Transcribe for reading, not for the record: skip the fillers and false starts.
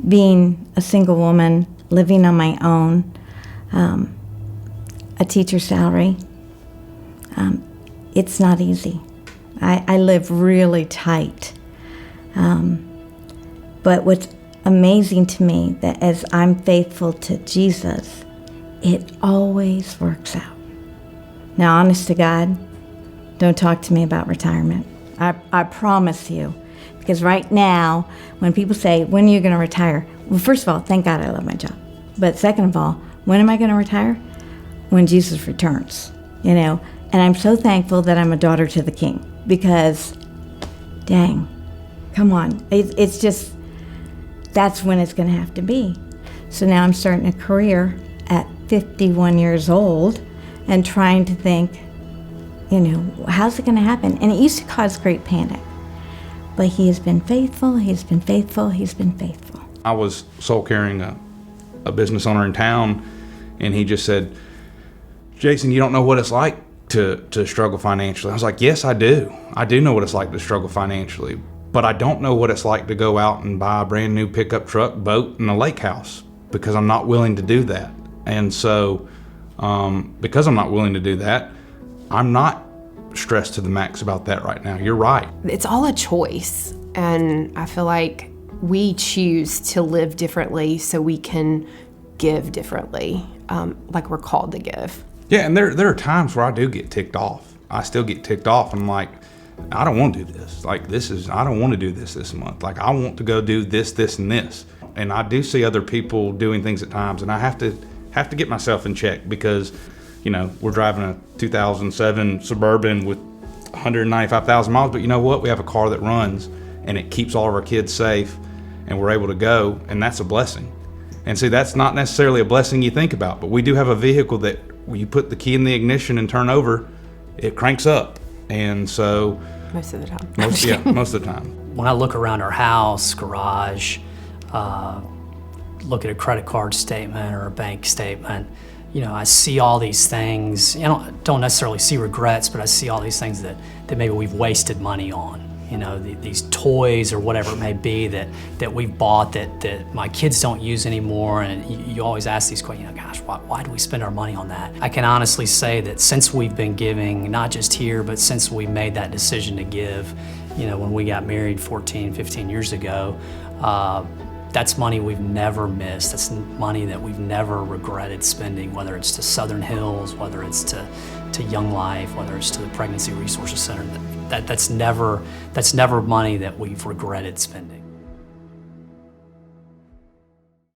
being a single woman, living on my own, a teacher salary, it's not easy. I live really tight. But what's amazing to me, that as I'm faithful to Jesus, it always works out. Now, honest to God, don't talk to me about retirement. I promise you. Because right now, when people say, when are you going to retire? Well, first of all, thank God I love my job. But second of all, when am I going to retire? When Jesus returns, you know? And I'm so thankful that I'm a daughter to the King, because, dang, come on. It's just, that's when it's going to have to be. So now I'm starting a career at 51 years old and trying to think, you know, how's it going to happen? And it used to cause great panic. But he has been faithful, he's been faithful, he's been faithful. I was soul carrying a business owner in town, and he just said, Jason, you don't know what it's like to struggle financially. I was like, yes, I do. I do know what it's like to struggle financially, but I don't know what it's like to go out and buy a brand new pickup truck, boat, and a lake house, because I'm not willing to do that. And so, because I'm not willing to do that, I'm not stressed to the max about that right now. You're right. It's all a choice, and I feel like we choose to live differently so we can give differently, like we're called to give. Yeah, and there are times where I do get ticked off. I still get ticked off. I'm like, I don't want to do this. Like, I don't want to do this month. Like, I want to go do this, and this. And I do see other people doing things at times, and I have to get myself in check, because, you know, we're driving a 2007 Suburban with 195,000 miles, but you know what? We have a car that runs, and it keeps all of our kids safe, and we're able to go, and that's a blessing. And see, that's not necessarily a blessing you think about, but we do have a vehicle that when you put the key in the ignition and turn over, it cranks up. And so most of the time. Most of the time. When I look around our house, garage, look at a credit card statement or a bank statement, you know, I see all these things. You know, I don't necessarily see regrets, but I see all these things that maybe we've wasted money on. You know, these toys or whatever it may be that we've bought that my kids don't use anymore. And you always ask these questions, you know, gosh, why do we spend our money on that? I can honestly say that since we've been giving, not just here, but since we made that decision to give, you know, when we got married 14, 15 years ago, that's money we've never missed. That's money that we've never regretted spending, whether it's to Southern Hills, whether it's to Young Life, whether it's to the Pregnancy Resources Center. That's never money that we've regretted spending.